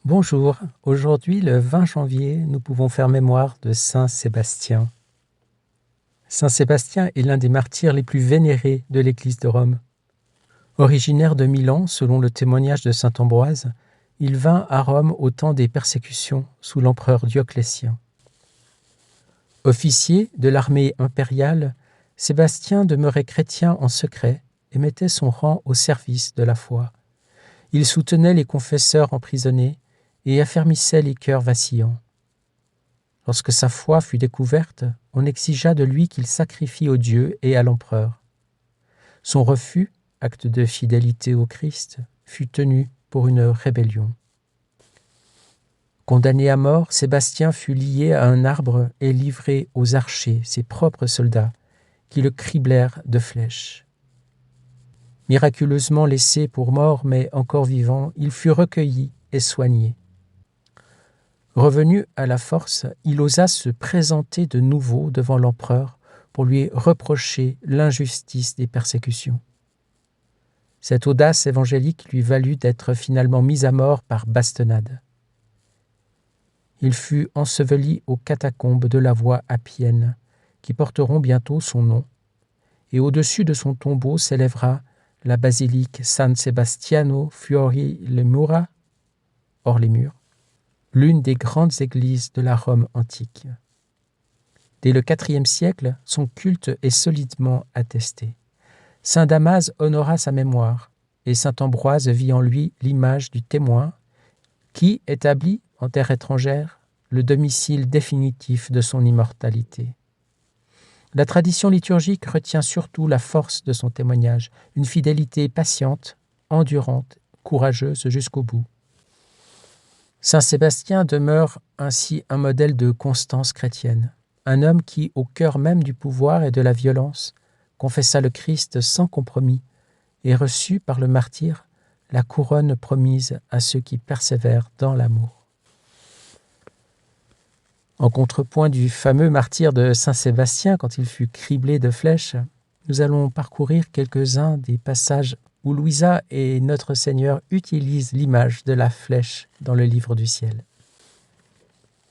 Bonjour, aujourd'hui le 20 janvier, nous pouvons faire mémoire de Saint Sébastien. Saint Sébastien est l'un des martyrs les plus vénérés de l'Église de Rome. Originaire de Milan, selon le témoignage de saint Ambroise, il vint à Rome au temps des persécutions sous l'empereur Dioclétien. Officier de l'armée impériale, Sébastien demeurait chrétien en secret et mettait son rang au service de la foi. Il soutenait les confesseurs emprisonnés et affermissait les cœurs vacillants. Lorsque sa foi fut découverte, on exigea de lui qu'il sacrifie au Dieu et à l'empereur. Son refus, acte de fidélité au Christ, fut tenu pour une rébellion. Condamné à mort, Sébastien fut lié à un arbre et livré aux archers, ses propres soldats, qui le criblèrent de flèches. Miraculeusement laissé pour mort, mais encore vivant, il fut recueilli et soigné. Revenu à la force, il osa se présenter de nouveau devant l'empereur pour lui reprocher l'injustice des persécutions. Cette audace évangélique lui valut d'être finalement mis à mort par bastonnade. Il fut enseveli aux catacombes de la voie appienne, qui porteront bientôt son nom, et au-dessus de son tombeau s'élèvera la basilique San Sebastiano fuori le mura, hors les murs, l'une des grandes églises de la Rome antique. Dès le IVe siècle, son culte est solidement attesté. Saint Damas honora sa mémoire, et saint Ambroise vit en lui l'image du témoin qui établit, en terre étrangère, le domicile définitif de son immortalité. La tradition liturgique retient surtout la force de son témoignage, une fidélité patiente, endurante, courageuse jusqu'au bout. Saint Sébastien demeure ainsi un modèle de constance chrétienne, un homme qui, au cœur même du pouvoir et de la violence, confessa le Christ sans compromis et reçut par le martyr la couronne promise à ceux qui persévèrent dans l'amour. En contrepoint du fameux martyr de Saint Sébastien, quand il fut criblé de flèches, nous allons parcourir quelques-uns des passages où Louisa et notre Seigneur utilisent l'image de la flèche dans le livre du ciel.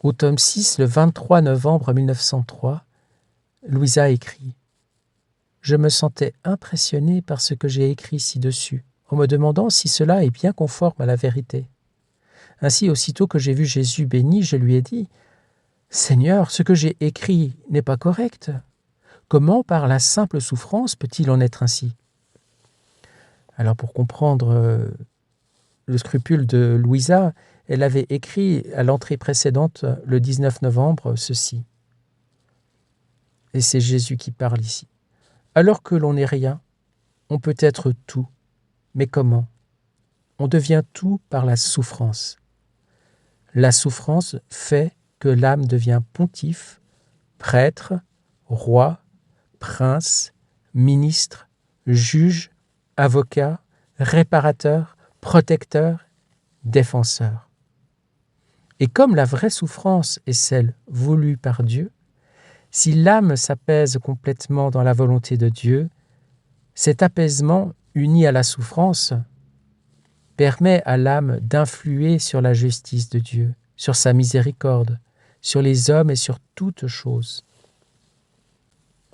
Au tome 6, le 23 novembre 1903, Louisa écrit « Je me sentais impressionné par ce que j'ai écrit ci-dessus, en me demandant si cela est bien conforme à la vérité. Ainsi, aussitôt que j'ai vu Jésus béni, je lui ai dit « Seigneur, ce que j'ai écrit n'est pas correct. Comment, par la simple souffrance, peut-il en être ainsi ?» Alors pour comprendre le scrupule de Louisa, elle avait écrit à l'entrée précédente, le 19 novembre, ceci. Et c'est Jésus qui parle ici. « Alors que l'on n'est rien, on peut être tout. Mais comment ? On devient tout par la souffrance. La souffrance fait que l'âme devient pontife, prêtre, roi, prince, ministre, juge, avocat, réparateur, protecteur, défenseur. Et comme la vraie souffrance est celle voulue par Dieu, si l'âme s'apaise complètement dans la volonté de Dieu, cet apaisement, uni à la souffrance, permet à l'âme d'influer sur la justice de Dieu, sur sa miséricorde, sur les hommes et sur toutes choses.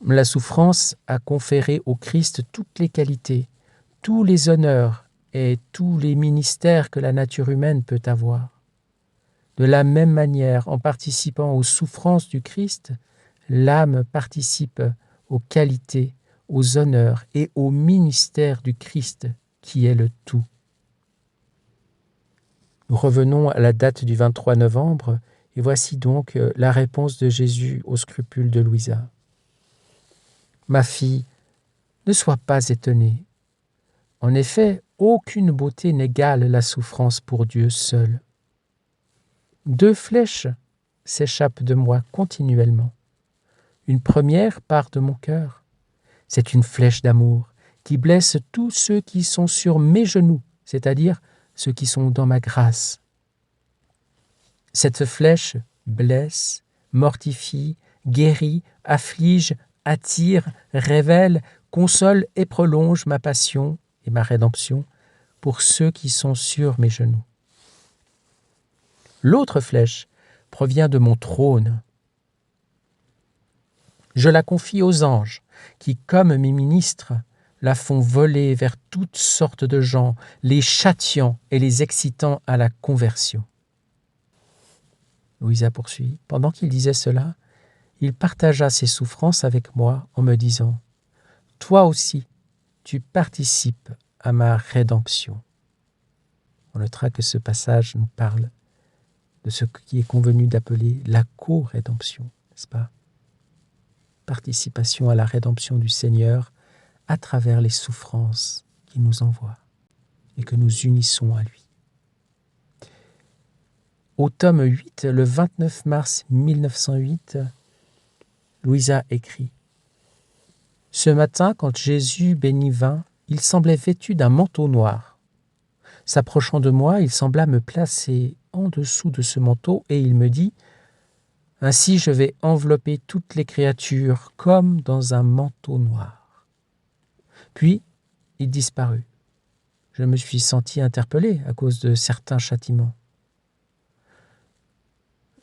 La souffrance a conféré au Christ toutes les qualités, tous les honneurs et tous les ministères que la nature humaine peut avoir. De la même manière, en participant aux souffrances du Christ, l'âme participe aux qualités, aux honneurs et au ministère du Christ qui est le tout. Nous revenons à la date du 23 novembre et voici donc la réponse de Jésus aux scrupules de Louisa. « Ma fille, ne sois pas étonnée. En effet, aucune beauté n'égale la souffrance pour Dieu seul. 2 flèches s'échappent de moi continuellement. Une première part de mon cœur. C'est une flèche d'amour qui blesse tous ceux qui sont sur mes genoux, c'est-à-dire ceux qui sont dans ma grâce. Cette flèche blesse, mortifie, guérit, afflige, attire, révèle, console et prolonge ma passion et ma rédemption pour ceux qui sont sur mes genoux. L'autre flèche provient de mon trône. Je la confie aux anges, qui, comme mes ministres, la font voler vers toutes sortes de gens, les châtiant et les excitant à la conversion. » Louisa poursuit. « Pendant qu'il disait cela, il partagea ses souffrances avec moi en me disant « Toi aussi, tu participes à ma rédemption. » On notera que ce passage nous parle de ce qui est convenu d'appeler la co-rédemption, n'est-ce pas? Participation à la rédemption du Seigneur à travers les souffrances qu'il nous envoie et que nous unissons à lui. Au tome 8, le 29 mars 1908, Louisa écrit « Ce matin, quand Jésus béni vint, il semblait vêtu d'un manteau noir. S'approchant de moi, il sembla me placer en dessous de ce manteau et il me dit « Ainsi je vais envelopper toutes les créatures comme dans un manteau noir. » Puis il disparut. Je me suis senti interpellé à cause de certains châtiments.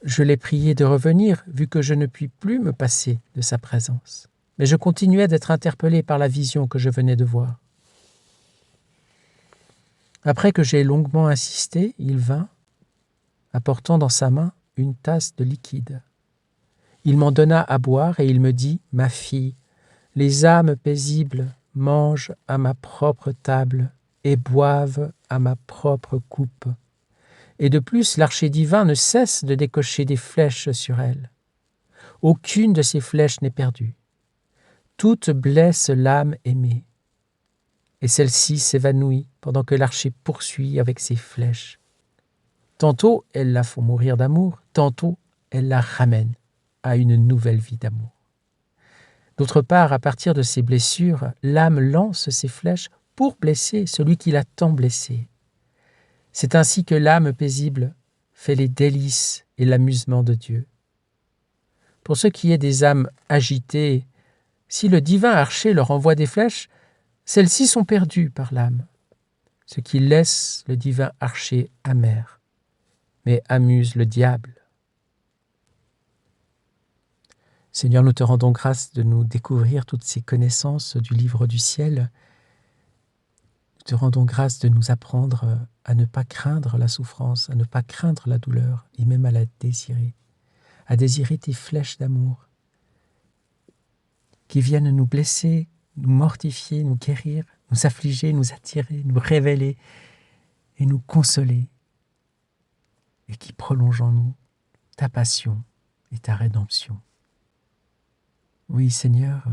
Je l'ai prié de revenir, vu que je ne puis plus me passer de sa présence. Mais je continuais d'être interpellé par la vision que je venais de voir. Après que j'ai longuement insisté, il vint, apportant dans sa main une tasse de liquide. Il m'en donna à boire et il me dit « Ma fille, les âmes paisibles mangent à ma propre table et boivent à ma propre coupe. Et de plus, l'archer divin ne cesse de décocher des flèches sur elle. Aucune de ces flèches n'est perdue. Toutes blessent l'âme aimée. Et celle-ci s'évanouit pendant que l'archer poursuit avec ses flèches. Tantôt, elles la font mourir d'amour, tantôt, elles la ramènent à une nouvelle vie d'amour. D'autre part, à partir de ces blessures, l'âme lance ses flèches pour blesser celui qui l'a tant blessée. C'est ainsi que l'âme paisible fait les délices et l'amusement de Dieu. Pour ce qui est des âmes agitées, si le divin archer leur envoie des flèches, celles-ci sont perdues par l'âme, ce qui laisse le divin archer amer, mais amuse le diable. Seigneur, nous te rendons grâce de nous découvrir toutes ces connaissances du livre du ciel. Nous te rendons grâce de nous apprendre à ne pas craindre la souffrance, à ne pas craindre la douleur, et même à la désirer, à désirer tes flèches d'amour qui viennent nous blesser, nous mortifier, nous guérir, nous affliger, nous attirer, nous révéler et nous consoler, et qui prolongent en nous ta passion et ta rédemption. Oui, Seigneur,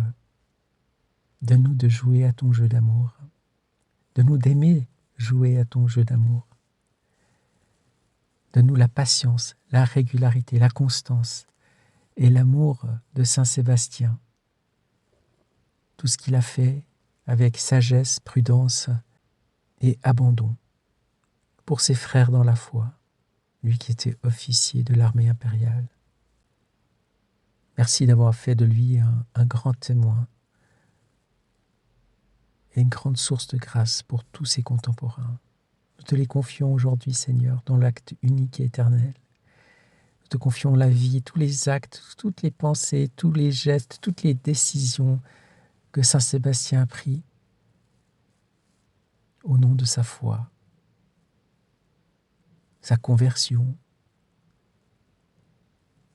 donne-nous de jouer à ton jeu d'amour, donne-nous d'aimer jouer à ton jeu d'amour. Donne-nous la patience, la régularité, la constance et l'amour de Saint Sébastien. Tout ce qu'il a fait avec sagesse, prudence et abandon pour ses frères dans la foi, lui qui était officier de l'armée impériale. Merci d'avoir fait de lui un grand témoin et une grande source de grâce pour tous ses contemporains. Nous te les confions aujourd'hui, Seigneur, dans l'acte unique et éternel. Nous te confions la vie, tous les actes, toutes les pensées, tous les gestes, toutes les décisions que Saint Sébastien a pris au nom de sa foi, sa conversion,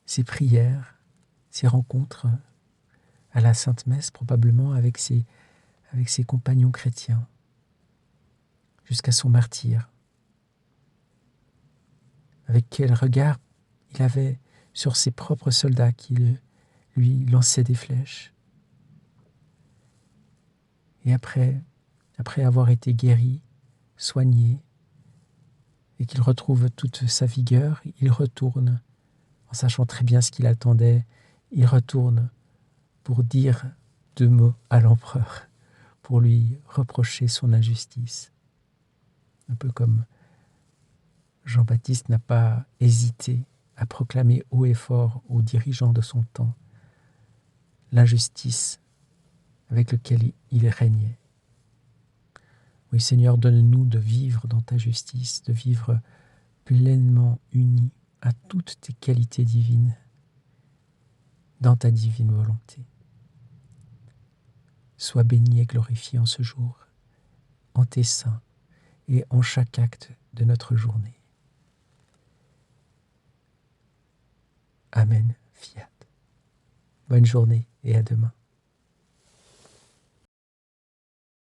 ses prières, ses rencontres à la Sainte Messe, probablement avec ses compagnons chrétiens, jusqu'à son martyre. Avec quel regard il avait sur ses propres soldats qui lui lançaient des flèches. Et après avoir été guéri, soigné, et qu'il retrouve toute sa vigueur, il retourne, en sachant très bien ce qu'il attendait, il retourne pour dire 2 mots à l'empereur, pour lui reprocher son injustice. Un peu comme Jean-Baptiste n'a pas hésité à proclamer haut et fort aux dirigeants de son temps l'injustice avec laquelle il régnait. Oui, Seigneur, donne-nous de vivre dans ta justice, de vivre pleinement unis à toutes tes qualités divines, dans ta divine volonté. Sois béni et glorifié en ce jour, en tes saints et en chaque acte de notre journée. Amen, fiat. Bonne journée et à demain.